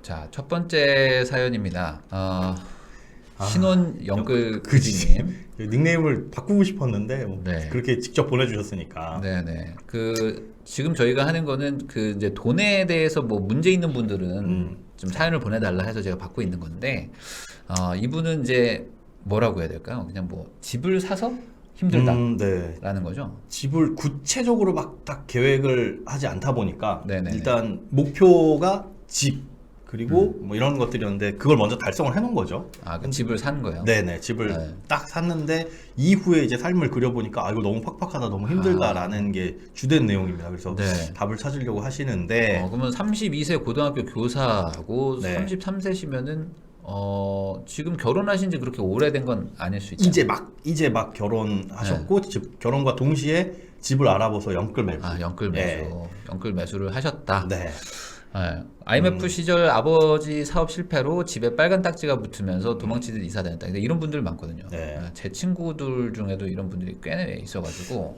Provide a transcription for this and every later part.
자, 첫 번째 사연입니다. 신혼 영끌 그지. 그지님. 닉네임을 바꾸고 싶었는데 네. 그렇게 직접 보내주셨으니까. 네네. 지금 저희가 하는 거는 이제 돈에 대해서 뭐 문제 있는 분들은 좀 사연을 보내달라 해서 제가 받고 있는 건데, 이분은 이제 뭐라고 해야 될까요? 그냥 뭐 집을 사서 힘들다라는 네. 거죠. 집을 구체적으로 막 딱 계획을 하지 않다 보니까 네네네. 일단 목표가 집 그리고 뭐 이런 것들이었는데 그걸 먼저 달성을 해놓은 거죠. 그 집을 산 거예요. 네네. 집을 네. 딱 샀는데 이후에 이제 삶을 그려보니까 이거 너무 팍팍하다, 너무 힘들다라는 게 주된 내용입니다. 그래서 네. 답을 찾으려고 하시는데 그러면 32세 고등학교 교사하고 네. 33세시면은 지금 결혼하신 지 그렇게 오래된 건 아닐 수 있죠. 이제 막 결혼하셨고 결혼과 동시에 집을 알아봐서 영끌 매수. 영끌 매수. 네. 영끌 매수를 하셨다. 네. IMF 시절 아버지 사업 실패로 집에 빨간 딱지가 붙으면서 도망치듯 이사 다녔다. 근데 이런 분들 많거든요. 네. 제 친구들 중에도 이런 분들이 꽤 있어가지고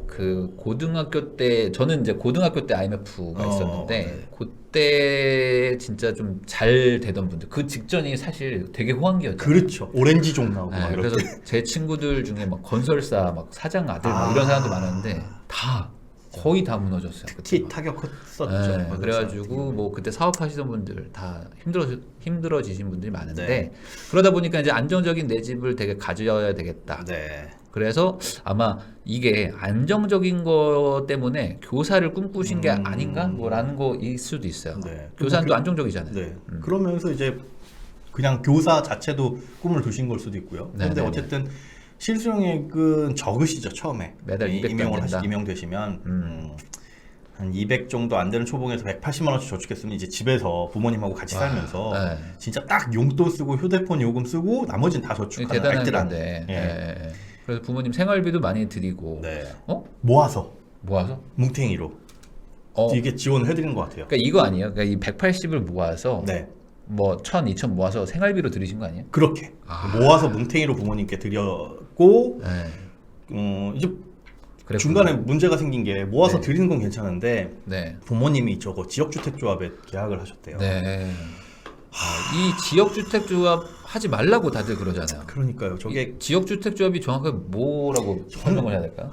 그 고등학교 때 저는 이제 고등학교 때 IMF가 있었는데 네. 그때 진짜 좀 잘 되던 분들 그 직전이 사실 되게 호황기였죠. 그렇죠. 오렌지종 나오고 막 그래서 이렇게. 제 친구들 중에 막 건설사 막 사장 아들 막 이런 사람도 많았는데 다 거의 다 무너졌어요. 특히 그때 막. 타격했었죠. 네, 그래가지고 뭐 그때 사업하시던 분들 다 힘들어지신 분들이 많은데 네. 그러다 보니까 이제 안정적인 내 집을 되게 가져야 되겠다. 네. 그래서 아마 이게 안정적인 거 때문에 교사를 꿈꾸신 게 아닌가 뭐라는 거일 수도 있어요. 네. 교사는 또 그- 안정적이잖아요. 네. 그러면서 이제 그냥 교사 자체도 꿈을 두신 걸 수도 있고요. 네, 근데 네, 어쨌든 실수령액은 적으시죠, 처음에. 매달 200도 안 된다. 임용되시면 한 200 정도 안 되는 초봉에서 180만 원씩 저축했으면 이제 집에서 부모님하고 같이 살면서 네. 진짜 딱 용돈 쓰고 휴대폰 요금 쓰고 나머지는 다 저축하는 대단한 알뜰한. 건데. 예. 예. 그래서 부모님 생활비도 많이 드리고 네. 모아서 뭉탱이로 이게 지원을 해드리는 것 같아요. 그러니까 이거 아니에요? 그러니까 이 180을 모아서 네. 뭐 1,000, 2,000 모아서 생활비로 들으신 거 아니에요? 그렇게 모아서 뭉탱이로 부모님께 드렸고 이제 그랬구나. 중간에 문제가 생긴 게 모아서 네. 드리는 건 괜찮은데 네. 부모님이 저거 지역주택조합에 계약을 하셨대요. 네. 이 지역주택조합 하지 말라고 다들 그러잖아요. 그러니까요. 저게 이 지역주택조합이 정확하게 뭐라고 설명을 해야 될까요?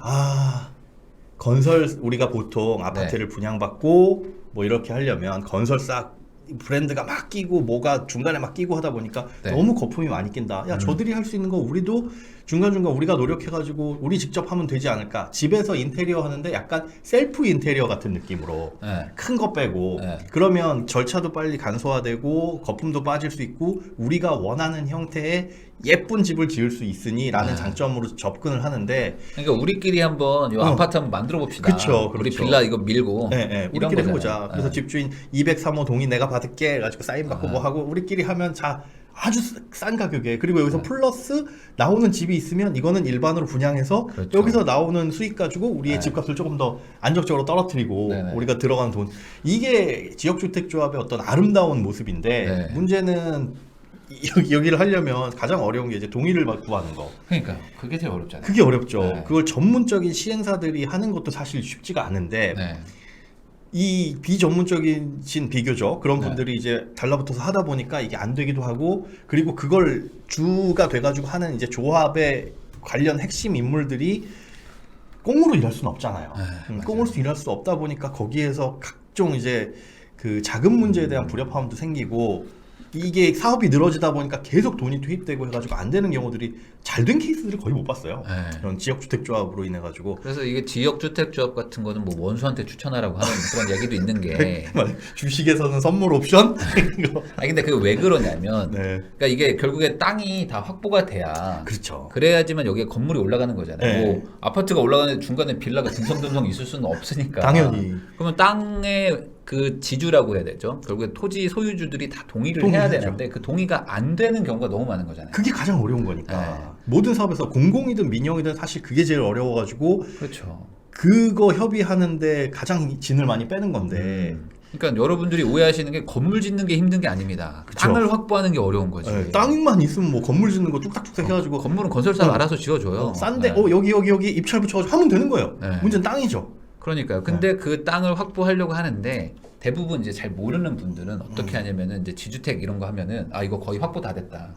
건설 우리가 보통 아파트를 분양받고 뭐 이렇게 하려면 건설사 브랜드가 막 끼고 뭐가 중간에 막 끼고 하다 보니까 네. 너무 거품이 많이 낀다. 야 저들이 할 수 있는 거 우리도 중간중간 우리가 노력해가지고 우리 직접 하면 되지 않을까. 집에서 인테리어 하는데 약간 셀프 인테리어 같은 느낌으로 네. 큰 거 빼고 네. 그러면 절차도 빨리 간소화되고 거품도 빠질 수 있고 우리가 원하는 형태의 예쁜 집을 지을 수 있으니 라는 장점으로 접근을 하는데 그러니까 우리끼리 한번 이 아파트 한번 만들어 봅시다. 그쵸. 우리 빌라 이거 밀고 이런 우리끼리 거잖아요. 해보자. 그래서 집주인 203호 동의 내가 받을게 해가지고 사인 받고 뭐 하고 우리끼리 하면 아주 싼 가격에 그리고 여기서 플러스 나오는 집이 있으면 이거는 일반으로 분양해서 그렇죠. 여기서 나오는 수익 가지고 우리의 집값을 조금 더 안정적으로 떨어뜨리고 네네. 우리가 들어가는 돈 이게 지역주택조합의 어떤 아름다운 모습인데 네. 문제는 여기를 하려면 가장 어려운 게 이제 동의를 구하는 거. 그러니까 그게 제일 어렵잖아요. 그게 어렵죠. 네. 그걸 전문적인 시행사들이 하는 것도 사실 쉽지가 않은데 네. 이 비전문적인 비교적 그런 네. 분들이 이제 달라붙어서 하다 보니까 이게 안 되기도 하고 그리고 그걸 주가 돼가지고 하는 이제 조합의 관련 핵심 인물들이 꽁으로 일할 수는 없잖아요. 맞아요. 꽁으로 일할 수 없다 보니까 거기에서 각종 이제 그 자금 문제에 대한 불협화음도 생기고 이게 사업이 늘어지다 보니까 계속 돈이 투입되고 해가지고 안 되는 경우들이 잘 된 케이스들을 거의 못 봤어요. 네. 이런 지역주택조합으로 인해 가지고 그래서 이게 지역주택조합 같은 거는 뭐 원수한테 추천하라고 하는 그런 얘기도 있는 게 주식에서는 선물 옵션 이거. 근데 그게 왜 그러냐면 네. 그러니까 이게 결국에 땅이 다 확보가 돼야 그렇죠. 그래야지만 여기에 건물이 올라가는 거잖아요. 네. 뭐 아파트가 올라가는데 중간에 빌라가 듬성듬성 있을 수는 없으니까. 당연히. 그러면 땅의 그 지주라고 해야 되죠. 결국에 토지 소유주들이 다 동의를 해야 동의해야죠. 되는데 그 동의가 안 되는 경우가 너무 많은 거잖아요. 그게 가장 어려운 거니까. 네. 모든 사업에서 공공이든 민영이든 사실 그게 제일 어려워가지고 그렇죠. 그거 협의하는데 가장 진을 많이 빼는 건데 그러니까 여러분들이 오해하시는 게 건물 짓는 게 힘든 게 아닙니다. 그쵸. 땅을 확보하는 게 어려운 거지. 네, 땅만 있으면 뭐 건물 짓는 거 뚝딱뚝딱 해가지고 건물은 건설사가 알아서 지어줘요. 싼데 네. 여기 입찰 붙여가지고 하면 되는 거예요. 네. 문제는 땅이죠. 그러니까요. 근데 그 땅을 확보하려고 하는데 대부분 이제 잘 모르는 분들은 어떻게 하냐면은 이제 지주택 이런 거 하면은 아 이거 거의 확보 다 됐다.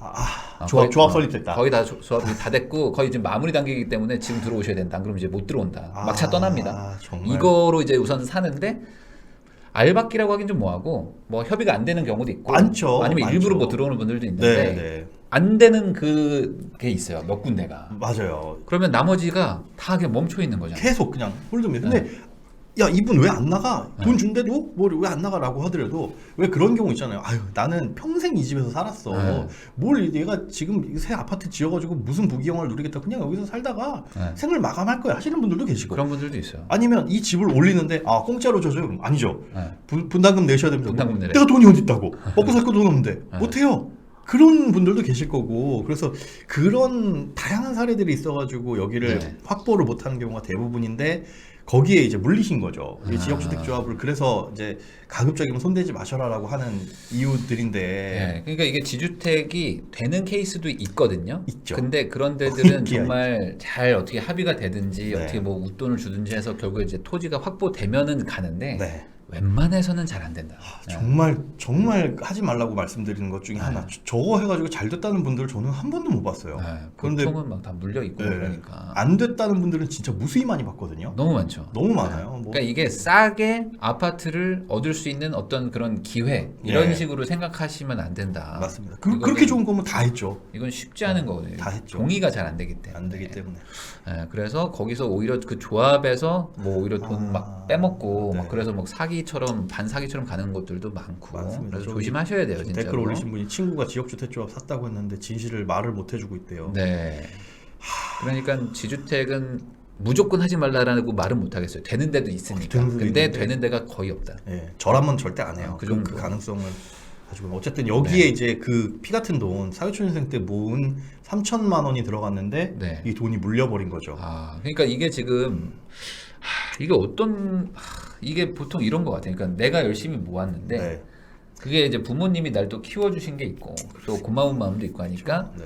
조합 설립됐다. 거의 다 조합이 다 됐고 거의 지금 마무리 단계이기 때문에 지금 들어오셔야 된다. 안 그러면 이제 못 들어온다. 막차 떠납니다. 정말. 이거로 이제 우선 사는데 알박기라고 하긴 좀 뭐하고 뭐 협의가 안 되는 경우도 있고 많죠. 아니면 많죠. 일부러 뭐 들어오는 분들도 있는데 네. 안 되는 그게 있어요. 몇 군데가. 맞아요. 그러면 나머지가 다 그냥 멈춰 있는 거잖아요. 계속 그냥 홀드입니다. 근데 야 이분 왜 안 나가? 돈 준대도 뭐 왜 안 나가라고 하더라도 왜 그런 경우 있잖아요. 아유 나는 평생 이 집에서 살았어. 네. 뭘 얘가 지금 새 아파트 지어가지고 무슨 부귀영화를 누리겠다. 그냥 여기서 살다가 생을 마감할 거야 하시는 분들도 계시고. 그런 분들도 있어요. 아니면 이 집을 올리는데 공짜로 줘줘요? 아니죠. 네. 분담금 내셔야 됩니다. 분담금 내래. 내가 돈이 어디 있다고? 먹고 살 거 돈 없는데 네. 못해요. 그런 분들도 계실 거고 그래서 그런 다양한 사례들이 있어가지고 여기를 네. 확보를 못하는 경우가 대부분인데 거기에 이제 물리신 거죠. 이 지역주택조합을 그래서 이제 가급적이면 손대지 마셔라라고 하는 이유들인데 네, 그러니까 이게 지주택이 되는 케이스도 있거든요. 있죠. 근데 그런 데들은 있기야 정말 잘 어떻게 합의가 되든지 네. 어떻게 뭐 웃돈을 주든지 해서 결국에 이제 토지가 확보되면은 가는데 네. 웬만해서는 잘 안 된다. 네. 정말 하지 말라고 말씀드리는 것 중에 하나. 저거 해가지고 잘 됐다는 분들 저는 한 번도 못 봤어요. 네, 그런데 보통은 막 다 물려 있고 네. 그러니까 안 됐다는 분들은 진짜 무수히 많이 봤거든요. 너무 많죠. 너무 많아요. 뭐. 그러니까 이게 싸게 아파트를 얻을 수 있는 어떤 그런 기회 이런 네. 식으로 생각하시면 안 된다. 맞습니다. 이거는- 그렇게 좋은 거면 다 했죠. 이건 쉽지 않은 거거든요. 다 했죠. 동의가 잘 안 되기 때문에. 안 되기 때문에. 그래서 거기서 오히려 그 조합에서 뭐 오히려 돈 막 빼먹고 네. 막 그래서 막 사기처럼 반사기처럼 가는 것들도 많고. 맞습니다. 그래서 저기 조심하셔야 돼요, 진짜. 댓글 올리신 분이 친구가 지역주택조합 샀다고 했는데 진실을 말을 못 해주고 있대요. 네. 그러니까 지주택은 무조건 하지 말라라고 말은 못 하겠어요. 되는 데도 있으니까. 되는 데도 근데 있는데. 되는 데가 거의 없다. 예, 저라면 절대 안 해요. 그 그 정도. 가능성을 가지고 어쨌든 여기에 이제 그 피 같은 돈 사회초년생 때 모은 3천만 원이 들어갔는데 네. 이 돈이 물려버린 거죠. 그러니까 이게 지금 이게 어떤 이게 보통 이런 것 같아요. 그러니까 내가 열심히 모았는데 네. 그게 이제 부모님이 날 또 키워주신 게 있고 또 고마운 마음도 있고 하니까 네.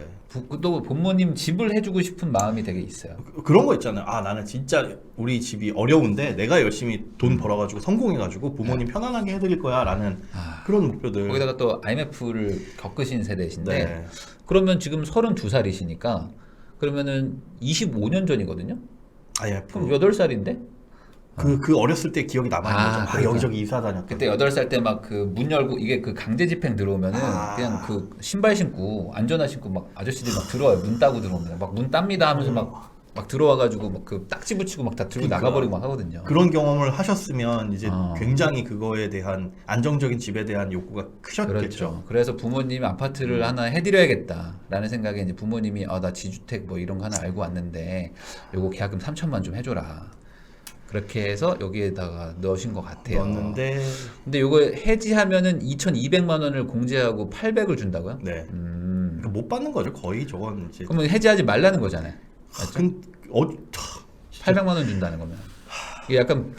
또 부모님 집을 해주고 싶은 마음이 되게 있어요. 그런 거 있잖아요. 나는 진짜 우리 집이 어려운데 내가 열심히 돈 벌어가지고 성공해가지고 부모님 편안하게 해드릴 거야라는 그런 목표들. 거기다가 또 IMF를 겪으신 세대신데 네. 그러면 지금 32살이시니까 그러면은 25년 전이거든요. 그럼 8살인데? 그 어렸을 때 기억이 남아있는 거죠. 그러니까. 여기저기 이사 다녔던. 그때 8살 때 막 그 문 열고 이게 그 강제 집행 들어오면은 그냥 그 신발 신고 안전화 신고 막 아저씨들이 막 들어와요. 문 따고 들어오면 막 문 땁니다 하면서 막 들어와가지고 막 그 딱지 붙이고 막 다 들고 그러니까. 나가버리고 막 하거든요. 그런 경험을 하셨으면 이제 어. 굉장히 그거에 대한 안정적인 집에 대한 욕구가 크셨겠죠. 그렇죠. 그래서 부모님이 아파트를 하나 해드려야겠다라는 생각에 이제 부모님이 나 지주택 뭐 이런 거 하나 알고 왔는데 요거 계약금 3천만 좀 해줘라. 그렇게 해서 여기에다가 넣으신 것 같아요. 넣었는데 근데 요거 해지하면은 2,200만 원을 공제하고 800을 준다고요? 네. 그러니까 못 받는 거죠. 거의 저건 이제. 그러면 해지하지 말라는 거잖아요. 근 800만 원 준다는 거면 이게 약간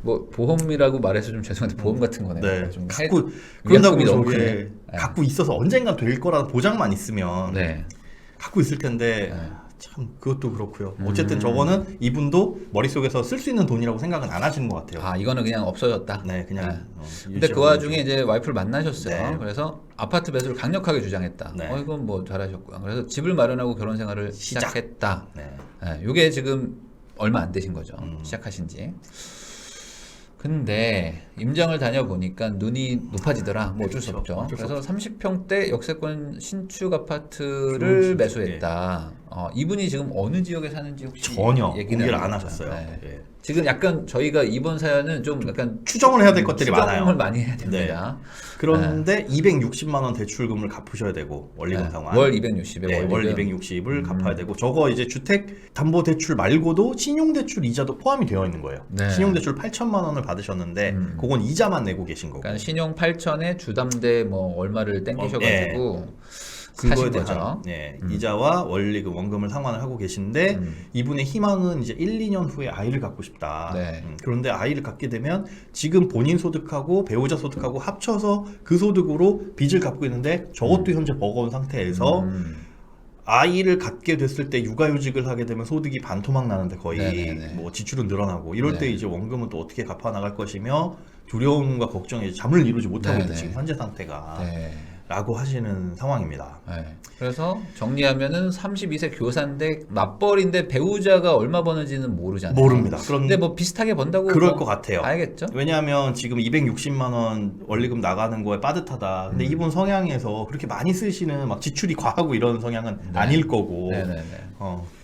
뭐 보험이라고 말해서 좀 죄송한데 보험 같은 거네요. 네. 좀 갖고 그런다고 위약금이 너무 저게 크네. 네. 갖고 있어서 언젠간 될 거라는 보장만 있으면 네. 갖고 있을 텐데 참 그것도 그렇고요. 어쨌든 저거는 이분도 머릿속에서 쓸 수 있는 돈이라고 생각은 안 하시는 것 같아요. 이거는 그냥 없어졌다. 네, 그냥. 근데 그 와중에 이제 와이프를 만나셨어요. 네. 그래서 아파트 매수를 강력하게 주장했다. 네. 이건 뭐 잘하셨고요. 그래서 집을 마련하고 결혼 생활을 시작했다. 네. 요게 지금 얼마 안 되신 거죠. 시작하신지. 근데 임장을 다녀보니까 눈이 높아지더라. 뭐 어쩔 수 그렇죠. 없죠. 어쩔 수 그래서 30평대 역세권 신축 아파트를 좋은 매수했다. 이분이 지금 어느 지역에 사는지 혹시 전혀 얘기는 공개를 안 해주세요. 하셨어요. 네. 예. 지금 약간 저희가 이번 사연은 좀 약간 추정을 해야 될 것들이 많아요. 추정을 많이 해야 됩니다. 그런데 260만 원 대출금을 갚으셔야 되고 원리금 상환. 월 260에 네, 월 260을 갚아야 되고 저거 이제 주택 담보 대출 말고도 신용 대출 이자도 포함이 되어 있는 거예요. 네. 신용 대출 8천만 원을 받으셨는데 그건 이자만 내고 계신 거고. 그러니까 신용 8천에 주담대 뭐 얼마를 땡기셔가지고 사신 그거에 거죠. 대한 이자와 원리금 원금을 상환을 하고 계신데 이분의 희망은 이제 1, 2년 후에 아이를 갖고 싶다. 네. 그런데 아이를 갖게 되면 지금 본인 소득하고 배우자 소득하고 합쳐서 그 소득으로 빚을 갚고 있는데 저것도 현재 버거운 상태에서 아이를 갖게 됐을 때 육아휴직을 하게 되면 소득이 반토막 나는데 거의 네네네. 뭐 지출은 늘어나고 이럴 때 네. 이제 원금은 또 어떻게 갚아 나갈 것이며 두려움과 걱정이 잠을 이루지 못하고 있는 네네. 지금 현재 상태가 네. 라고 하시는 상황입니다. 네. 그래서 정리하면은 32세 교사인데 맞벌인데 배우자가 얼마 버는지는 모르잖아요. 모릅니다. 근데 뭐 비슷하게 번다고 그럴 뭐 것 같아요. 알겠죠? 왜냐하면 지금 260만 원 원리금 나가는 거에 빠듯하다. 근데 이분 성향에서 그렇게 많이 쓰시는 막 지출이 과하고 이런 성향은 네. 아닐 거고. 네네네.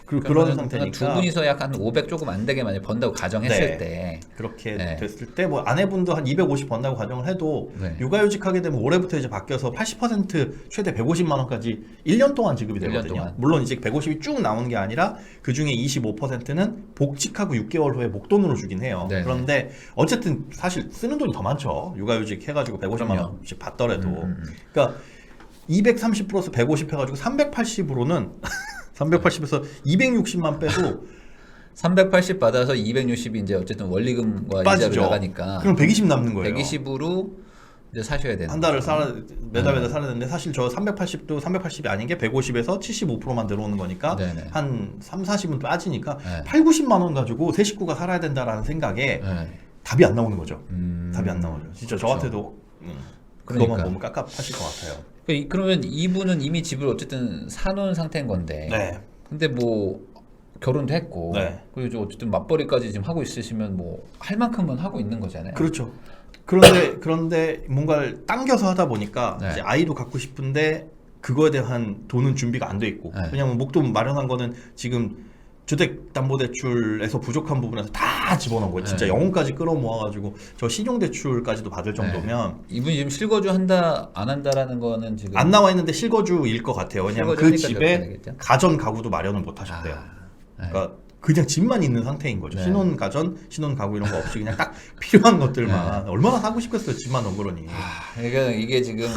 그런 그러면은 상태니까 두 분이서 약간 500 조금 안 되게 많이 번다고 가정했을 네. 때 그렇게 네. 됐을 때 뭐 아내분도 한 250 번다고 가정을 해도 네. 육아휴직하게 되면 올해부터 이제 바뀌어서 80% 최대 150만 원까지 1년 동안 지급이 1년 되거든요. 동안. 물론 이제 150이 쭉 나오는 게 아니라 그 중에 25%는 복직하고 6개월 후에 목돈으로 주긴 해요. 네네. 그런데 어쨌든 사실 쓰는 돈이 더 많죠. 육아휴직 해가지고 150만 그럼요. 원씩 받더라도. 음. 그러니까 230 플러스 150 해가지고 380으로는 380에서 260만 빼도 380 받아서 260이 이제 어쨌든 원리금과 이자로 빠지죠. 나가니까 그럼 120 남는 거예요. 120으로 이제 사셔야 되는 한 달을 거죠. 매달 살아야 되는데 사실 저 380도 380이 아닌 게 150에서 75%만 들어오는 거니까 네네. 한 3, 40은 빠지니까 네. 8, 90만 원 가지고 세 식구가 살아야 된다라는 생각에 네. 답이 안 나오는 거죠. 음. 답이 안 나오죠. 진짜 그렇죠. 저 같아도 그것만 그러니까. 보면 깝깝하실 것 같아요. 그러면 이분은 이미 집을 어쨌든 사놓은 상태인 건데 네. 근데 뭐 결혼도 했고 네. 그리고 이제 어쨌든 맞벌이까지 지금 하고 있으시면 뭐 할 만큼은 하고 있는 거잖아요. 그렇죠. 그런데 뭔가를 당겨서 하다 보니까 네. 이제 아이도 갖고 싶은데 그거에 대한 돈은 준비가 안 돼 있고 네. 왜냐하면 목돈 마련한 거는 지금 주택담보대출에서 부족한 부분에서 다 집어넣은 거예요. 진짜 네. 영혼까지 끌어모아가지고 저 신용대출까지도 받을 정도면 이분이 지금 실거주 한다 안 한다라는 거는 지금 안 나와 있는데 실거주일 것 같아요. 왜냐하면 그 실거주니까 그렇게 집에 되겠죠? 가전 가구도 마련을 못 하셨대요. 네. 그러니까 그냥 집만 있는 상태인 거죠. 네. 신혼 가전, 신혼 가구 이런 거 없이 그냥 딱 필요한 것들만 얼마나 사고 싶겠어요. 집만 덩그러니. 그러니까 이게 지금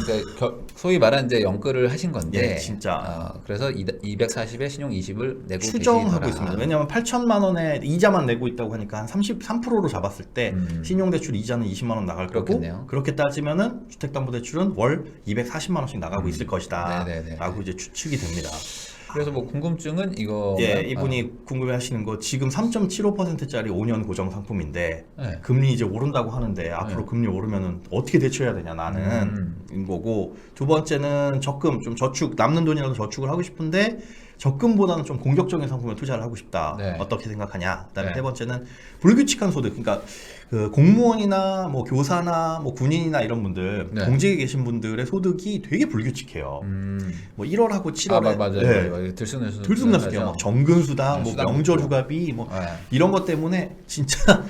소위 말하는 이제 연끌을 하신 건데 예, 진짜. 그래서 240에 신용 20을 내고 추정하고 계시더라. 있습니다. 왜냐하면 8천만 원에 이자만 내고 있다고 하니까 한 33%로 잡았을 때 신용대출 이자는 20만 원 나갈 거고 그렇겠네요. 그렇게 따지면은 주택담보대출은 월 240만 원씩 나가고 있을 것이다 네네네. 라고 이제 추측이 됩니다. 그래서 뭐 궁금증은 이거 예, 이분이 궁금해하시는 거 지금 3.75%짜리 5년 고정 상품인데 네. 금리 이제 오른다고 하는데 앞으로 금리 오르면은 어떻게 대처해야 되냐 나는 인 거고 두 번째는 적금 좀 저축 남는 돈이라도 저축을 하고 싶은데 적금보다는 좀 공격적인 상품에 투자를 하고 싶다. 네. 어떻게 생각하냐? 그다음에 네. 세 번째는 불규칙한 소득. 그러니까 그 공무원이나 뭐 교사나 뭐 군인이나 이런 분들 네. 공직에 계신 분들의 소득이 되게 불규칙해요. 뭐 1월하고 7월에 맞아요. 들쑥날쑥해요. 막 정근수당, 뭐 수당 명절 있고. 휴가비, 뭐 네. 이런 것 때문에 진짜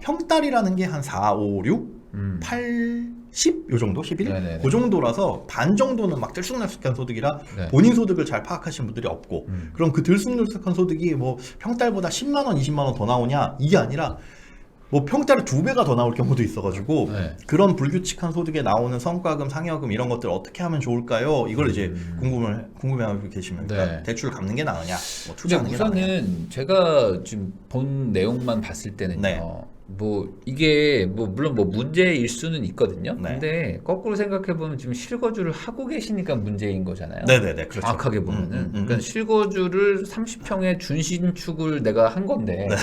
평달이라는 게 한 4, 5, 6, 8, 10 요 정도, 11? 네네네. 그 정도라서 반 정도는 막 들쑥날쑥한 소득이라 네. 본인 소득을 잘 파악하시는 분들이 없고 그럼 그 들쑥날쑥한 소득이 뭐 평달보다 10만 원, 20만 원 더 나오냐 이게 아니라 뭐 평달에 2배가 더 나올 경우도 있어가지고 네. 그런 불규칙한 소득에 나오는 성과금, 상여금 이런 것들 어떻게 하면 좋을까요? 이걸 이제 궁금해하고 계시면 그러니까 네. 대출 갚는 게 나으냐, 뭐 근데 투자하는 게 나으냐. 우선은 제가 지금 본 내용만 봤을 때는요. 네. 뭐 이게 뭐 물론 뭐 문제일 수는 있거든요. 네. 근데 거꾸로 생각해 보면 지금 실거주를 하고 계시니까 문제인 거잖아요. 네네네, 그렇죠. 정확하게 보면은 그러니까 실거주를 30평에 준신축을 내가 한 건데 네.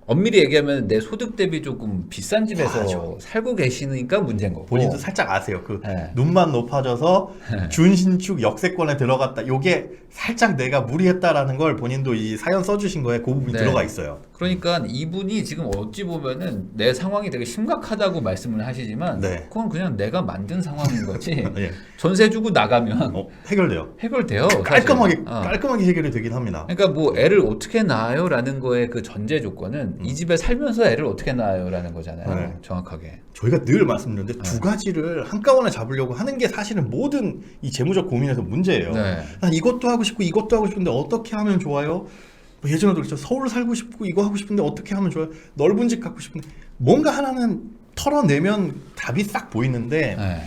엄밀히 얘기하면 내 소득 대비 조금 비싼 집에서 맞아. 살고 계시니까 문제인 거고. 본인도 살짝 아세요. 그 네. 눈만 높아져서 준신축 역세권에 들어갔다. 요게 살짝 내가 무리했다라는 걸 본인도 이 사연 써주신 거에 그 부분이 네. 들어가 있어요. 그러니까 이분이 지금 어찌 보면은 내 상황이 되게 심각하다고 말씀을 하시지만 네. 그건 그냥 내가 만든 상황인 거지. 예. 전세 주고 나가면 해결돼요. 해결돼요. 사실. 깔끔하게 해결이 되긴 합니다. 그러니까 뭐 애를 어떻게 낳아요라는 거의 그 전제 조건은 이 집에 살면서 애를 어떻게 낳아요라는 거잖아요. 네. 정확하게. 저희가 늘 말씀드렸는데 두 가지를 한꺼번에 잡으려고 하는 게 사실은 모든 이 재무적 고민에서 문제예요. 네. 난 이것도 하고 싶고 이것도 하고 싶은데 어떻게 하면 좋아요? 뭐 예전에도 그랬죠. 서울 살고 싶고 이거 하고 싶은데 어떻게 하면 좋아요? 넓은 집 갖고 싶은데 뭔가 하나는 털어내면 답이 싹 보이는데 네.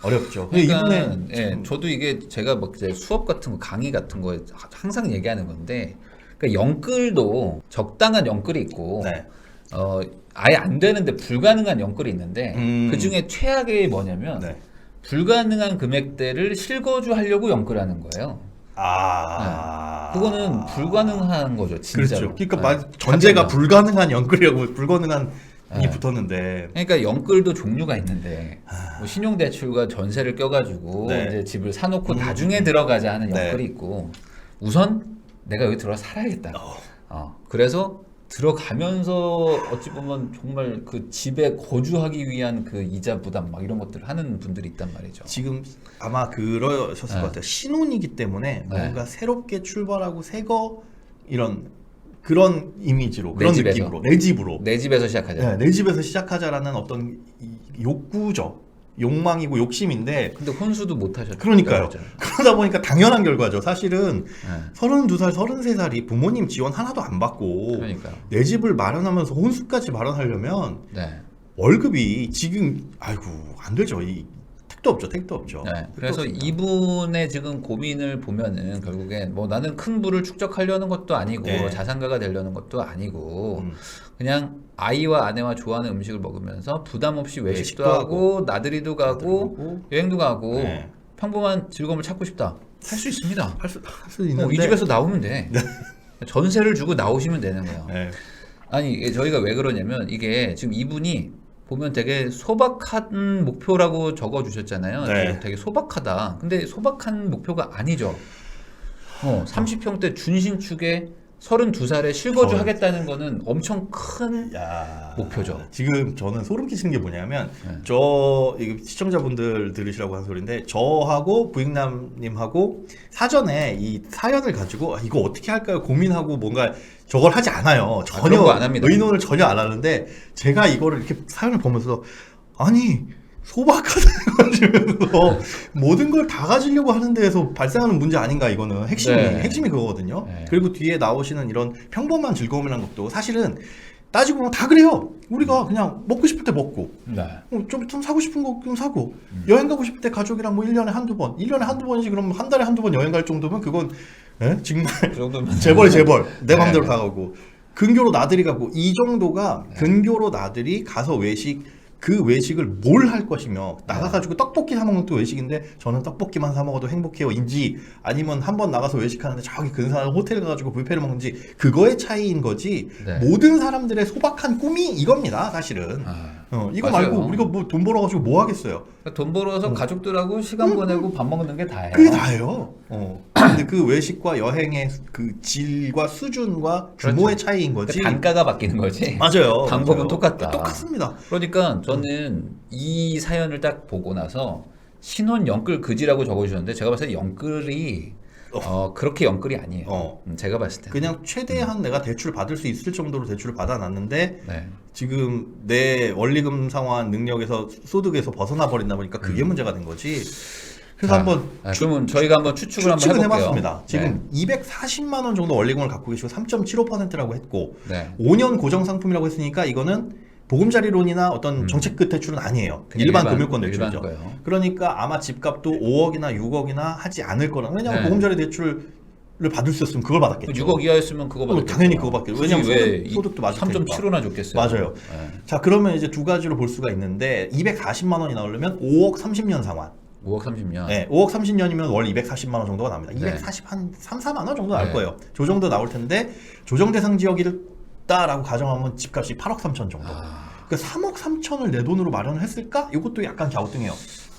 어렵죠. 근데 그러니까 이분의 예, 저도 이게 제가 막 이제 수업 같은 거 강의 같은 거에 항상 얘기하는 건데 그러니까 영끌도 적당한 영끌이 있고 네. 아예 안 되는데 불가능한 영끌이 있는데 그 중에 최악의 뭐냐면 네. 불가능한 금액대를 실거주하려고 영끌하는 거예요. 그거는 불가능한 거죠, 진짜로. 그렇죠. 그러니까 네. 전제가 가정이요. 불가능한 연끌이라고 불가능한이 네. 붙었는데. 그러니까 연끌도 종류가 있는데 뭐 신용대출과 전세를 껴가지고 네. 이제 집을 사놓고 나중에 들어가자 하는 네. 연끌이 있고 우선 내가 여기 들어가 살아야겠다. 그래서 들어가면서 어찌 보면 정말 그 집에 거주하기 위한 그 이자 부담 막 이런 것들을 하는 분들이 있단 말이죠. 지금 아마 그러셨을 네. 것 같아요. 신혼이기 때문에 네. 뭔가 새롭게 출발하고 새거 이런 그런 이미지로 그런 내 집에서. 느낌으로 내 집으로 내 집에서 시작하자. 네, 내 집에서 시작하자라는 어떤 욕구죠. 욕망이고 욕심인데 근데 혼수도 못 하셨죠. 그러니까요. 그러다 보니까 당연한 결과죠. 사실은 네. 32살, 33살이 부모님 지원 하나도 안 받고 그러니까요. 내 집을 마련하면서 혼수까지 마련하려면 네. 월급이 지금 아이고 안 되죠. 이 택도 없죠. 택도 없죠. 네. 택도 그래서 없습니다. 이분의 지금 고민을 보면은 결국엔 뭐 나는 큰 부를 축적하려는 것도 아니고 네. 자산가가 되려는 것도 아니고 음. 그냥 아이와 아내와 좋아하는 음식을 먹으면서 부담 없이 외식도 외식도 하고 나들이도 가고 가고. 여행도 가고 네. 평범한 즐거움을 찾고 싶다. 할 수 있습니다. 할수 있는데 이 집에서 나오면 돼. 전세를 주고 나오시면 되는 거예요. 네. 아니 이게 저희가 왜 그러냐면 이게 지금 이분이 보면 되게 소박한 목표라고 적어 주셨잖아요. 네. 되게 소박하다. 근데 소박한 목표가 아니죠. 30평대 준신축에 32살에 실거주 하겠다는 거는 엄청 큰 야, 목표죠. 지금 저는 소름 끼치는 게 뭐냐면 네. 이거 시청자분들 들으시라고 하는 소리인데 저하고 부익남님하고 사전에 이 사연을 가지고 이거 어떻게 할까요 고민하고 뭔가 저걸 하지 않아요. 전혀 그런 거안 합니다. 의논을 전혀 안 하는데 제가 이거를 이렇게 사연을 보면서 아니 소박하다는 거지면서 모든 걸 다 가지려고 하는 데에서 발생하는 문제 아닌가 이거는 핵심이 그거거든요. 네. 그리고 뒤에 나오시는 이런 평범한 즐거움이라는 것도 사실은 따지고 보면 다 그래요. 우리가 그냥 먹고 싶을 때 먹고 네. 좀 사고 싶은 거 좀 사고 여행 가고 싶을 때 가족이랑 뭐 1년에 한두 번이지 그럼 한 달에 한두 번 여행 갈 정도면 그건 정말 그 정도면 재벌 내 네. 맘대로 다 가고 근교로 나들이 가고 이 정도가 네. 근교로 나들이 가서 외식 그 외식을 뭘 할 것이며 나가가지고 떡볶이 사 먹는 또 외식인데 저는 떡볶이만 사 먹어도 행복해요 인지 아니면 한번 나가서 외식하는데 저기 근사한 호텔 가가지고 뷔페를 먹는지 그거의 차이인 거지 네. 모든 사람들의 소박한 꿈이 이겁니다 사실은 이거 맞아요. 말고 우리가 뭐 돈 벌어가지고 뭐 하겠어요 돈 벌어서 가족들하고 시간 보내고 밥 먹는 게 다예요. 그게 다예요 근데 그 외식과 여행의 그 질과 수준과 규모의 차이인 거지 단가가 바뀌는 거지. 맞아요 방법은 맞아요. 똑같다. 똑같습니다 그러니까 저는 이 사연을 딱 보고 나서 신혼 연끌 그지라고 적어주셨는데 제가 봤을 때 연끌이 그렇게 연끌이 아니에요. 제가 봤을 때 그냥 최대한 내가 대출 받을 수 있을 정도로 대출을 받아놨는데 네. 지금 내 원리금 상환 능력에서 소득에서 벗어나 버린다 보니까 그게 문제가 된 거지. 그래서 자, 한번 그러면 저희가 한번 추측을 한번 해볼게요. 해봤습니다. 지금 240만 원 정도 원리금을 갖고 계시고 3.75%라고 했고 네. 5년 고정 상품이라고 했으니까 이거는 보금자리론이나 어떤 정책끝 대출은 아니에요. 그냥 일반 금융권 일반 대출이죠. 거예요. 그러니까 아마 집값도 5억이나 6억이나 하지 않을 거라. 왜냐하면 네. 보금자리 대출을 받을 수 있으면 그걸 받았겠죠. 6억 이하였으면 그거 받았겠죠. 당연히 그거 받겠죠. 왜냐면 왜 소득도 맞을 테니까. 3.75나 줬겠어요. 맞아요. 네. 자 그러면 이제 두 가지로 볼 수가 있는데 240만 원이 나오려면 5억 30년 상환. 5억 30년. 네, 5억 30년이면 월 240만 원 정도가 납니다. 네. 240 한 3, 4만 원 정도 나올 네. 거예요. 저 정도 나올 텐데 조정 대상 지역이다라고 가정하면 집값이 8억 3천 정도. 그 3억 3천을 내 돈으로 마련을 했을까? 이것도 약간 갸우뚱해요.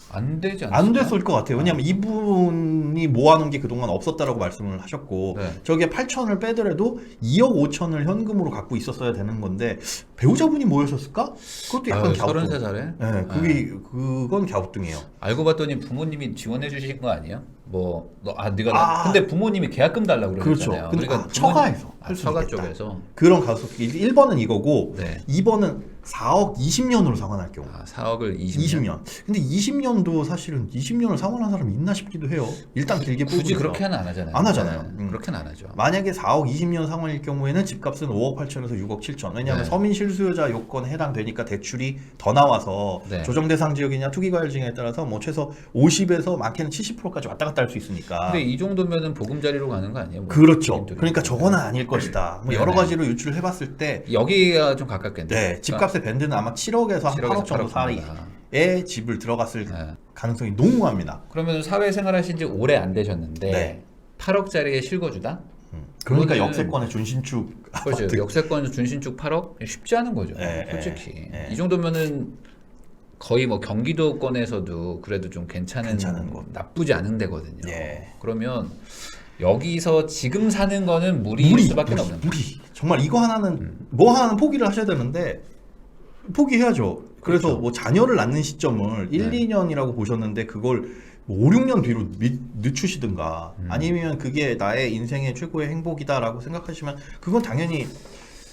안 되지 않습니까? 안 됐을 것 같아요. 왜냐하면 이분이 모아놓은 게 그동안 없었다라고 말씀을 하셨고 네. 저게 8천을 빼더라도 2억 5천을 현금으로 갖고 있었어야 되는 건데 배우자분이 모였었을까? 그것도 약간 갸우뚱. 33살에? 네, 그건 갸우뚱해요. 알고 봤더니 부모님이 지원해 주신 거 아니에요? 네가 근데 부모님이 계약금 달라고 그렇죠. 그러잖아요. 근데 처가에서 할 수 처가 있겠다. 쪽에서. 그런 가수 1번은 이거고 네. 2번은 4억 20년으로 상환할 경우. 4억을 20년. 근데 20년도 사실은 20년을 상환한 사람이 있나 싶기도 해요. 일단 길게 굳이 뽑으니까. 그렇게는 안 하잖아요. 안 하잖아요. 네, 그렇게는 안 하죠. 만약에 4억 20년 상환일 경우에는 집값은 5억 8천에서 6억 7천. 왜냐하면 네. 서민 실수요자 요건에 해당되니까 대출이 더 나와서 네. 조정 대상 지역이냐 투기 과열 지역에 따라서 뭐 최소 50에서 많게는 70%까지 왔다 갔다 할 수 있으니까. 근데 이 정도면은 보금자리로 가는 거 아니에요? 뭐 그렇죠. 개인적으로. 그러니까 저거는 아닐 것이다. 뭐 여러 네. 가지로 유출을 해봤을 때 여기가 좀 가깝겠네요. 네, 집값의 밴드는 아마 7억에서 한 7억에서 8억 정도 8억 사이에 정도다. 집을 들어갔을 네. 가능성이 농후합니다. 그러면 사회생활 하신 지 오래 안 되셨는데 네. 8억짜리의 실거주다. 그러니까 그거는- 역세권의 준신축 그렇죠. 아파트. 역세권 준신축 8억 쉽지 않은 거죠. 예, 솔직히 예. 이 정도면은 거의 뭐 경기도권에서도 그래도 좀 괜찮은 곳. 나쁘지 않은 데거든요. 예. 그러면 여기서 지금 사는 거는 무리일 수밖에 없는 거예요. 무리. 정말 이거 하나는 뭐 하나는 포기를 하셔야 되는데 포기해야죠. 그래서 그렇죠. 뭐 자녀를 낳는 시점을 1, 네. 2년이라고 보셨는데 그걸 뭐 5, 6년 뒤로 늦추시든가 아니면 그게 나의 인생의 최고의 행복이다라고 생각하시면 그건 당연히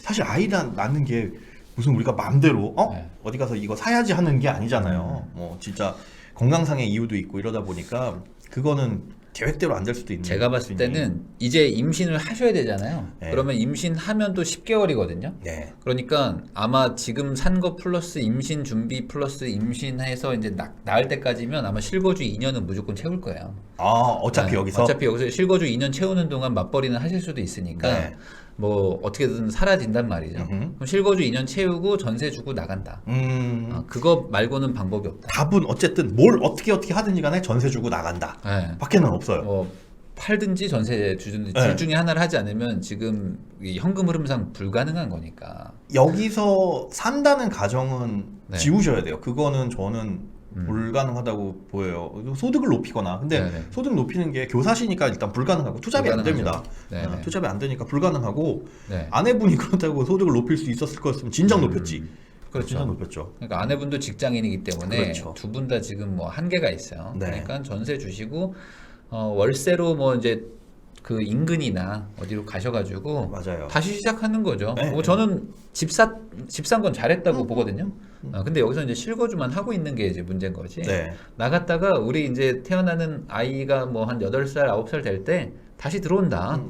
사실 아이를 낳는 게 무슨 우리가 마음대로 네. 어디 가서 이거 사야지 하는 게 아니잖아요. 뭐 진짜 건강상의 이유도 있고 이러다 보니까 그거는 계획대로 안 될 수도 있는 제가 봤을 수도 때는 이제 임신을 하셔야 되잖아요. 네. 그러면 임신하면 또 10개월이거든요. 네. 그러니까 아마 지금 산 거 플러스 임신 준비 플러스 임신해서 이제 낳을 때까지면 아마 실거주 2년은 무조건 채울 거예요. 아 어차피 네, 여기서 어차피 여기서 실거주 2년 채우는 동안 맞벌이는 하실 수도 있으니까 네. 뭐 어떻게든 사라진단 말이죠. 음흠. 그럼 실거주 2년 채우고 전세 주고 나간다. 그거 말고는 방법이 없다. 답은 어쨌든 뭘 어떻게 하든지 간에 전세 주고 나간다. 네. 밖에는 없어요. 뭐 팔든지 전세 주든지 네. 둘 중에 하나를 하지 않으면 지금 이 현금 흐름상 불가능한 거니까. 여기서 산다는 가정은 네. 지우셔야 돼요. 그거는 저는 불가능하다고 보여요. 소득을 높이거나 근데 네네. 소득 높이는 게 교사시니까 일단 불가능하고 투잡이 안 됩니다. 네네. 투잡이 안 되니까 불가능하고 네. 아내분이 그렇다고 소득을 높일 수 있었을 거였으면 진작 높였지. 그렇죠. 진작 높였죠. 그러니까 아내분도 직장인이기 때문에 그렇죠. 두 분 다 지금 뭐 한계가 있어요. 네. 그러니까 전세 주시고 월세로 뭐 이제 그 인근이나 어디로 가셔가지고 맞아요. 다시 시작하는 거죠. 네. 뭐 저는 집 산 건 잘했다고 보거든요. 근데 여기서 이제 실거주만 하고 있는 게 이제 문제인 거지. 네. 나갔다가 우리 이제 태어나는 아이가 뭐 한 8살, 9살 될 때 다시 들어온다.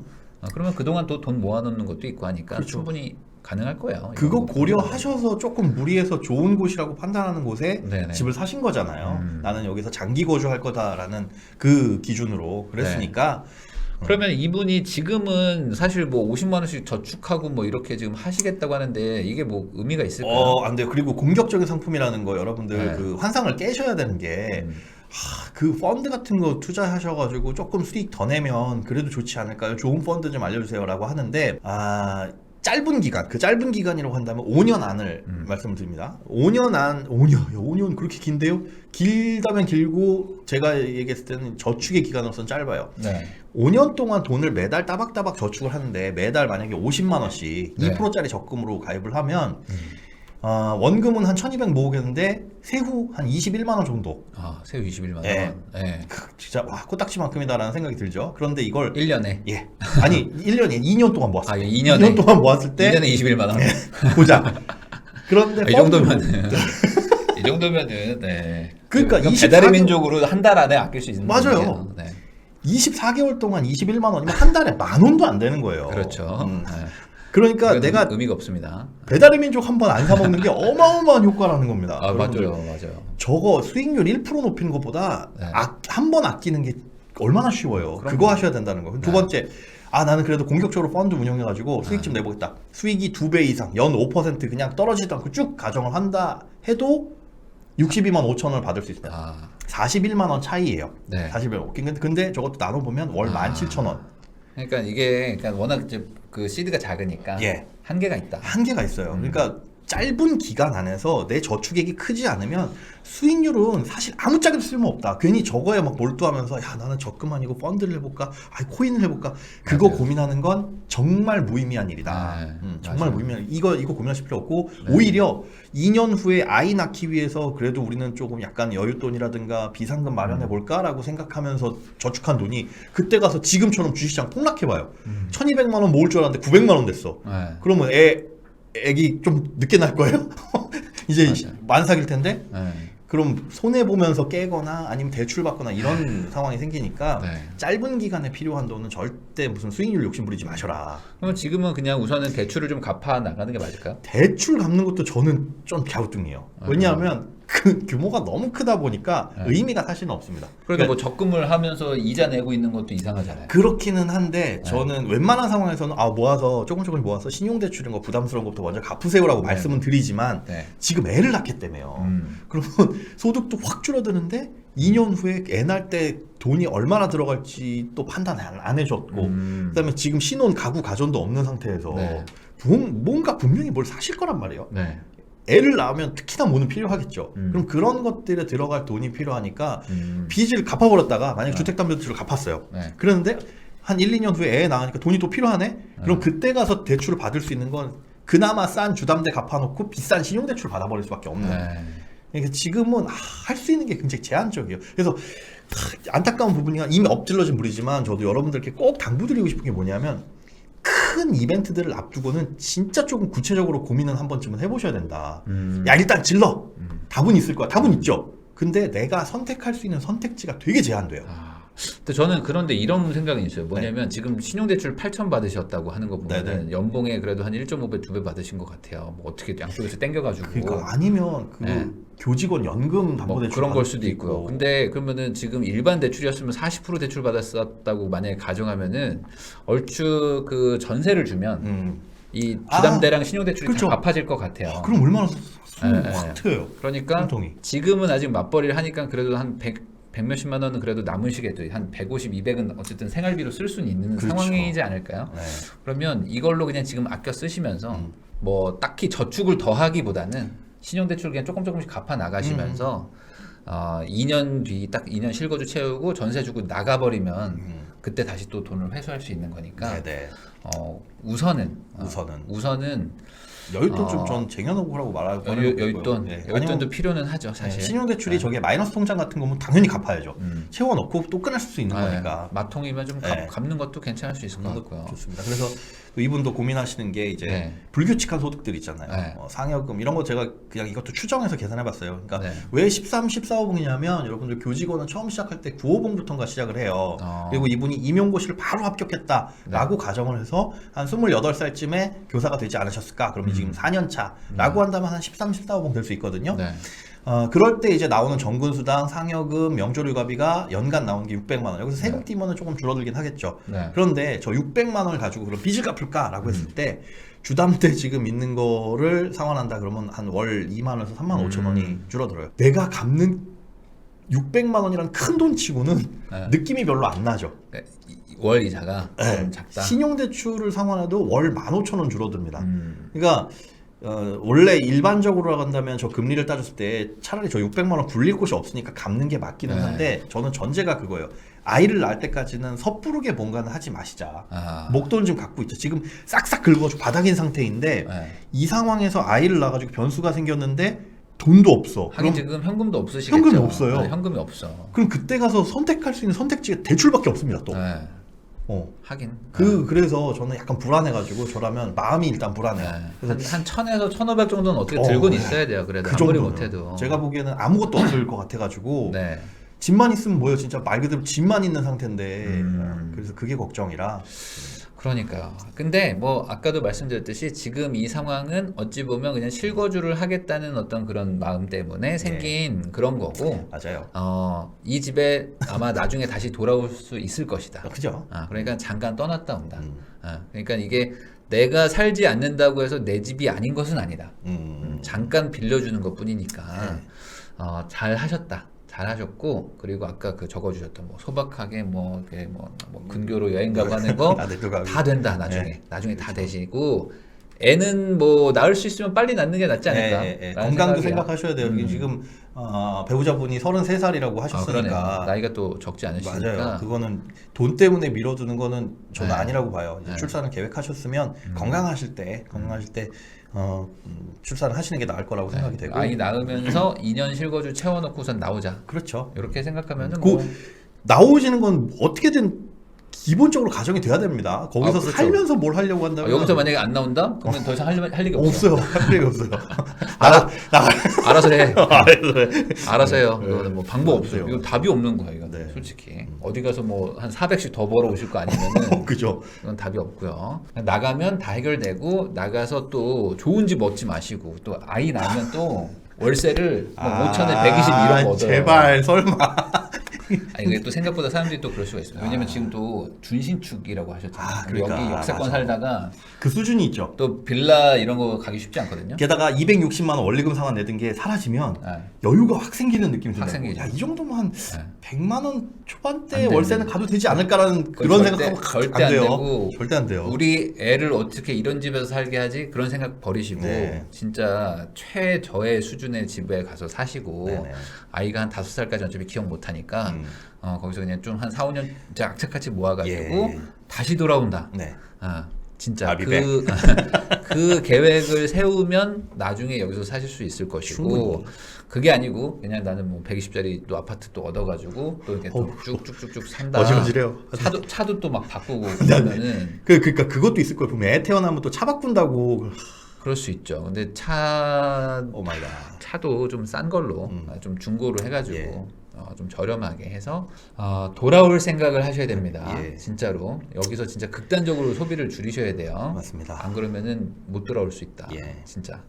그러면 그동안 또 돈 모아놓는 것도 있고 하니까 그렇죠. 충분히 가능할 거예요. 그거 이거 고려하셔서 조금 무리해서 좋은 곳이라고 판단하는 곳에 네네. 집을 사신 거잖아요. 나는 여기서 장기 거주할 거다라는 그 기준으로 그랬으니까 그러면 이분이 지금은 사실 뭐 50만 원씩 저축하고 뭐 이렇게 지금 하시겠다고 하는데 이게 뭐 의미가 있을까요? 안 돼요. 그리고 공격적인 상품이라는 거 여러분들 네. 그 환상을 깨셔야 되는 게 그 펀드 같은 거 투자하셔가지고 조금 수익 더 내면 그래도 좋지 않을까요? 좋은 펀드 좀 알려주세요라고 하는데 짧은 기간, 그 짧은 기간이라고 한다면 5년 안을 말씀을 드립니다. 5년 그렇게 긴데요? 길다면 길고 제가 얘기했을 때는 저축의 기간으로서는 짧아요. 네. 5년 동안 돈을 매달 따박따박 저축을 하는데 매달 만약에 50만 원씩 네. 2%짜리 적금으로 가입을 하면 원금은 한 1200 모으겠는데 세후 한 21만 원 정도. 세후 21만 원. 네. 네. 진짜 와 코딱지만큼이다라는 생각이 들죠. 그런데 이걸 1년에. 예. 아니 1년이 2년 동안 모았어요. 2년에. 2년 동안 모았을 때 2년에 21만 원. 보자. 그런데 이 정도면은 이 정도면은 네. 그러니까 이건 24 배달의 민족으로 한 달 안에 아낄 수 있는 맞아요. 돈이에요. 네. 24개월 동안 21만 원이면 한 달에 10,000원도 안 되는 거예요. 그렇죠. 네. 그러니까 이건 내가 의미가 없습니다. 배달의 민족 한 번 안 사 먹는 게 어마어마한 효과라는 겁니다. 여러분들. 맞아요. 저거 수익률 1% 높이는 것보다 네. 한 번 아끼는 게 얼마나 쉬워요. 그럼요. 그거 하셔야 된다는 거예요. 두 네. 번째, 나는 그래도 공격적으로 펀드 운영해가지고 수익 좀 내보겠다. 수익이 2배 이상, 연 5% 그냥 떨어지지도 않고 쭉 가정을 한다 해도 62만 5천 원을 받을 수 있습니다. 41만 원 차이예요. 네. 41만 원. 근데 저것도 나눠보면 월 17,000원. 그러니까 이게 그러니까 워낙 이제 그 시드가 작으니까 예. 한계가 있다. 한계가 있어요. 그러니까 짧은 기간 안에서 내 저축액이 크지 않으면 수익률은 사실 아무짝에도 쓸모없다. 괜히 저거에 막 몰두하면서 야 나는 적금 아니고 펀드를 해볼까? 코인을 해볼까? 그거 맞아요. 고민하는 건 정말 무의미한 일이다. 네, 정말 맞아요. 무의미한 이거 고민하실 필요 없고 오히려 2년 후에 아이 낳기 위해서 그래도 우리는 조금 약간 여윳돈이라든가 비상금 마련해 볼까라고 생각하면서 저축한 돈이 그때 가서 지금처럼 주식시장 폭락해봐요. 1,200만 원 모을 줄 알았는데 900만 원 됐어. 네. 그러면 애기 좀 늦게 날 거예요? 이제 맞아요. 만삭일 텐데? 네. 그럼 손해보면서 깨거나 아니면 대출받거나 이런 상황이 생기니까 네. 짧은 기간에 필요한 돈은 절대 무슨 수익률 욕심 부리지 마셔라. 그럼 지금은 그냥 우선은 대출을 좀 갚아 나가는 게 맞을까요? 대출 갚는 것도 저는 좀 갸우뚱해요. 왜냐하면 그 규모가 너무 크다 보니까 네. 의미가 사실은 없습니다. 그러니까 뭐 적금을 하면서 이자 내고 있는 것도 이상하잖아요. 그렇기는 한데 저는 웬만한 상황에서는 모아서 조금 모아서 신용대출 이런 거 부담스러운 것부터 먼저 갚으세요라고 말씀은 드리지만 네. 지금 애를 낳기 때문에요. 그러면 소득도 확 줄어드는데 2년 후에 애 낳을 때 돈이 얼마나 들어갈지 또 판단 안 해줬고 그다음에 지금 신혼 가구 가전도 없는 상태에서 네. 뭔가 분명히 뭘 사실 거란 말이에요. 네. 애를 낳으면 특히나 뭐는 필요하겠죠. 그럼 그런 것들에 들어갈 돈이 필요하니까 빚을 갚아버렸다가 만약에 주택담보대출을 갚았어요. 네. 그런데 한 1, 2년 후에 애 낳으니까 돈이 또 필요하네? 그럼 그때 가서 대출을 받을 수 있는 건 그나마 싼 주담대 갚아놓고 비싼 신용대출을 받아버릴 수밖에 없는. 네. 그러니까 지금은 할 수 있는 게 굉장히 제한적이에요. 그래서 안타까운 부분이 이미 엎질러진 물이지만 저도 여러분들께 꼭 당부드리고 싶은 게 뭐냐면 큰 이벤트들을 앞두고는 진짜 조금 구체적으로 고민은 한 번쯤은 해보셔야 된다. 야 일단 질러. 답은 있을 거야. 답은 있죠. 근데 내가 선택할 수 있는 선택지가 되게 제한돼요. 근데 저는 그런데 이런 생각이 있어요. 뭐냐면 지금 신용대출 8천 받으셨다고 하는 거 보면 네네. 연봉에 그래도 한 1.5배, 2배 받으신 것 같아요. 뭐 어떻게 양쪽에서 땡겨가지고. 그러니까 아니면 그 네. 교직원 연금 뭐 담보대출 그런 걸 받을 수도 있고요. 근데 그러면은 지금 일반 대출이었으면 40% 대출 받았었다고 만약에 가정하면은 얼추 그 전세를 주면 이 주담대랑 신용대출이 그렇죠. 다 갚아질 것 같아요. 그럼 얼마나 네, 확 트여요. 그러니까 통통이. 지금은 아직 맞벌이를 하니까 그래도 한 100 몇십만 원은 그래도 남으시겠죠. 한 150, 200은 어쨌든 생활비로 쓸 수는 있는 그렇죠. 상황이지 않을까요? 네. 그러면 이걸로 그냥 지금 아껴 쓰시면서 뭐 딱히 저축을 더 하기보다는 신용대출 그냥 조금씩 갚아 나가시면서 2년 뒤 딱 2년 실거주 채우고 전세 주고 나가버리면 그때 다시 또 돈을 회수할 수 있는 거니까 네네. 우선은 여윳돈 좀 전 쟁여놓으라고 말하고 여윳돈 네. 여윳돈도 필요는 하죠 사실. 신용대출이 저게 마이너스 통장 같은 거면 당연히 갚아야죠. 채워넣고 또 끊을 수 있는 네, 거니까. 마통이면 좀 네. 갚는 것도 괜찮을 수 있을 것 같고요. 좋습니다. 그래서 또 이분도 고민하시는 게 이제 네. 불규칙한 소득들 있잖아요. 네. 상여금 이런 거 제가 그냥 이것도 추정해서 계산해봤어요. 그러니까 네. 왜 13, 14호봉이냐면 여러분들 교직원은 처음 시작할 때 9호봉부터인가 시작을 해요. 그리고 이분이 임용고시를 바로 합격했다라고 가정을 해서 한 28살쯤에 교사가 되지 않으셨을까? 그러면 지금 4년 차라고 한다면 한 13, 14호봉 될 수 있거든요. 네. 그럴 때 이제 나오는 정근수당, 상여금, 명절휴가비가 연간 나오는 게 600만 원. 여기서 세금 띄면은 조금 줄어들긴 하겠죠. 네. 그런데 저 600만 원을 가지고 그럼 빚을 갚을까라고 했을 때 주담대 지금 있는 거를 상환한다 그러면 한 월 2만 원에서 3만 5천 원이 줄어들어요. 내가 갚는 600만 원이란 큰 돈 치고는 네. 느낌이 별로 안 나죠. 그러니까 월 이자가 좀 작다. 신용대출을 상환해도 월 15,000원 줄어듭니다. 그러니까 원래 일반적으로 간다면 저 금리를 따졌을 때 차라리 저 600만 원 굴릴 곳이 없으니까 갚는 게 맞기는 네. 한데 저는 전제가 그거예요. 아이를 낳을 때까지는 섣부르게 뭔가는 하지 마시자. 목돈 좀 갖고 있죠. 지금 싹싹 긁어서 바닥인 상태인데 네. 이 상황에서 아이를 낳아가지고 변수가 생겼는데 돈도 없어. 하긴 그럼, 지금 현금도 없으시겠죠. 현금이 없어요. 현금이 없어. 그럼 그때 가서 선택할 수 있는 선택지가 대출밖에 없습니다. 또. 네. 하긴. 그래서 저는 약간 불안해가지고 저라면 마음이 일단 불안해요. 네. 그래서 한 1000에서 1500 정도는 어떻게 들고는 있어야 돼요. 그래도 그 아무리 정도는 못해도. 제가 보기에는 아무것도 없을 것 같아가지고 네. 집만 있으면 뭐예요? 진짜 말 그대로 집만 있는 상태인데 그래서 그게 걱정이라. 그러니까요. 근데 뭐 아까도 말씀드렸듯이 지금 이 상황은 어찌 보면 그냥 실거주를 하겠다는 어떤 그런 마음 때문에 생긴 그런 거고. 맞아요. 이 집에 아마 나중에 다시 돌아올 수 있을 것이다. 그죠? 그러니까 잠깐 떠났다 온다. 그러니까 이게 내가 살지 않는다고 해서 내 집이 아닌 것은 아니다. 잠깐 빌려주는 것 뿐이니까 잘 하셨다. 잘하셨고 그리고 아까 그 적어주셨던 뭐 소박하게 뭐 근교로 여행 가고 하는 거 다 된다 나중에 다 되시고 애는 뭐 낳을 수 있으면 빨리 낳는 게 낫지 않을까? 건강도 생각하셔야 돼요. 지금 배우자분이 33살이라고 하셨으니까 그러네요. 나이가 또 적지 않으시니까 맞아요. 그거는 돈 때문에 미뤄두는 거는 저는 네. 아니라고 봐요. 이제 네. 출산을 계획하셨으면 건강하실 때 출산을 하시는 게 나을 거라고 생각이 되고 아이 낳으면서 2년 실거주 채워놓고선 나오자. 그렇죠. 이렇게 생각하면은 나오시는 건 어떻게든 기본적으로 가정이 돼야 됩니다. 거기서 그렇죠. 살면서 뭘 하려고 한다면 여기서 만약에 안 나온다? 그러면 더 이상 할 얘기 없어요. 할 얘기 없어요. 알아서 해. 네. 알아서 해요. 이거는 뭐 방법 없어요. 없어요. 이거 답이 없는 거야. 이거 네. 솔직히 어디 가서 뭐 한 400씩 더 벌어 오실 거 아니면은 그죠. 이건 답이 없고요. 나가면 다 해결되고 나가서 또 좋은 집 얻지 마시고 또 아이 낳으면 또 월세를 뭐 5천에 120 이런 거 얻어요. 제발 설마. 아니 이게 또 생각보다 사람들이 또 그럴 수가 있어요. 왜냐면 지금 또 준신축이라고 하셨잖아요. 그러니까. 여기 역세권 맞아. 살다가 그 수준이 있죠. 또 빌라 이런 거 가기 쉽지 않거든요. 게다가 260만 원 원리금 상환 내던 게 사라지면 네. 여유가 확 생기는 느낌이 확 들어요. 생기죠. 야, 이 정도면 한 네. 100만 원 초반대 안 돼, 월세는 안 돼. 가도 되지 않을까라는 그거 그런 절대- 생각하면 절대 안 돼요. 되고 절대 안 돼요. 우리 애를 어떻게 이런 집에서 살게 하지 그런 생각 버리시고 네. 진짜 최저의 수준의 집에 가서 사시고 네네. 아이가 한 5살까지 어차피 기억 못 하니까 거기서 그냥 좀 한 4, 5년 악착같이 모아가지고 예. 다시 돌아온다. 네. 진짜 아비배. 그 계획을 세우면 나중에 여기서 사실 수 있을 것이고 충분히. 그게 아니고 그냥 나는 뭐 120짜리 또 아파트 또 얻어가지고 또 이렇게 또 쭉쭉쭉쭉 산다. 어지러지래요. 차도 또 막 바꾸고 그러면은 그러니까 그것도 있을 거예요. 보면 애 태어나면 또 차 바꾼다고. 그럴 수 있죠. 근데 오 마이 갓. 차도 좀 싼 걸로 좀 중고로 해가지고 예. 좀 저렴하게 해서 돌아올 생각을 하셔야 됩니다. 예. 진짜로 여기서 진짜 극단적으로 소비를 줄이셔야 돼요. 맞습니다. 안 그러면은 못 돌아올 수 있다. 예. 진짜.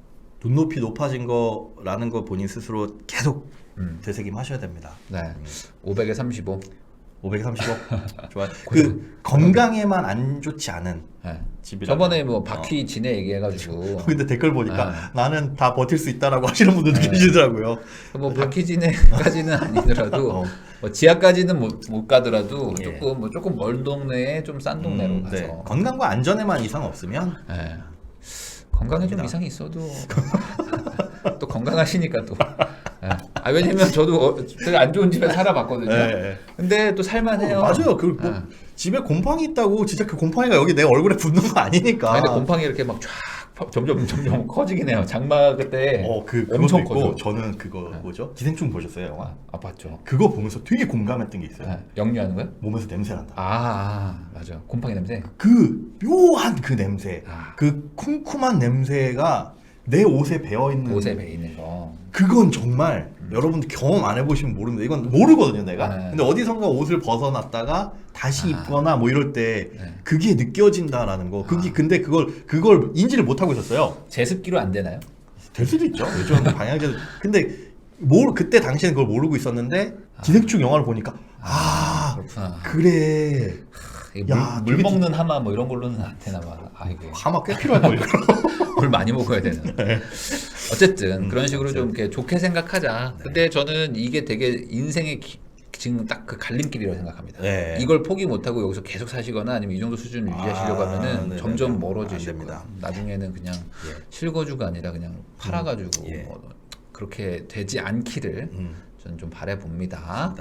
눈높이 높아진 거라는 거 본인 스스로 계속 되새김하셔야 됩니다. 네. 500에 35. 535. 좋아요. 그 건강에만 안 좋지 않은 네. 집이라. 저번에 뭐 바퀴 지네 얘기해가지고 근데 댓글 보니까 네. 나는 다 버틸 수 있다라고 하시는 분들도 계시더라고요. 뭐 바퀴 지네까지는 아니더라도 뭐 지하까지는 못 가더라도 예. 조금 멀 동네에 좀 싼 동네로 가서 네. 건강과 안전에만 이상 없으면 네. 건강에 좀 갑니다. 이상이 있어도 또 건강하시니까 또. 네. 왜냐면 저도 되게 안 좋은 집에 살아봤거든요. 네. 근데 또 살만해요. 맞아요. 그 뭐, 네. 집에 곰팡이 있다고 진짜 그 곰팡이가 여기 내 얼굴에 붙는 거 아니니까. 근데 곰팡이 이렇게 막 쫙 점점 커지긴 해요. 장마 그때 그것도 엄청 있고 커져. 저는 그거 뭐죠? 기생충 보셨어요, 영화? 봤죠. 그거 보면서 되게 공감했던 게 있어요. 네. 영유하는 거요? 몸에서 냄새 난다. 맞아. 곰팡이 냄새. 그 묘한 그 냄새, 아. 그 쿰쿰한 냄새가 내 옷에 배어 있는. 옷에 배 있는 거. 그건 정말 여러분들 경험 안 해보시면 모릅니다. 이건 모르거든요, 내가. 네. 근데 어디선가 옷을 벗어놨다가 다시 입거나 뭐 이럴 때 네. 그게 느껴진다라는 거. 근데 그걸 인지를 못 하고 있었어요. 제습기로 안 되나요? 될 수도 있죠. 요즘 방향제도. 근데 그때 당시에는 그걸 모르고 있었는데 기생충 영화를 보니까 그렇구나. 그래. 이게 야, 물 되게 먹는 하마 뭐 이런 걸로는 안 되나 봐. 아이고. 하마 꽤 필요할 걸요. 물 많이 먹어야 되는. 어쨌든 그런 식으로 좀 이렇게 좋게 생각하자. 근데 저는 이게 되게 인생의 지금 딱 그 갈림길이라고 생각합니다. 네. 이걸 포기 못하고 여기서 계속 사시거나 아니면 이 정도 수준을 유지하시려고 하면은 네네네. 점점 안 멀어지실 됩니다. 거예요. 나중에는 그냥 예. 실거주가 아니라 그냥 팔아가지고 예. 뭐 그렇게 되지 않기를 저는 좀 바라봅니다.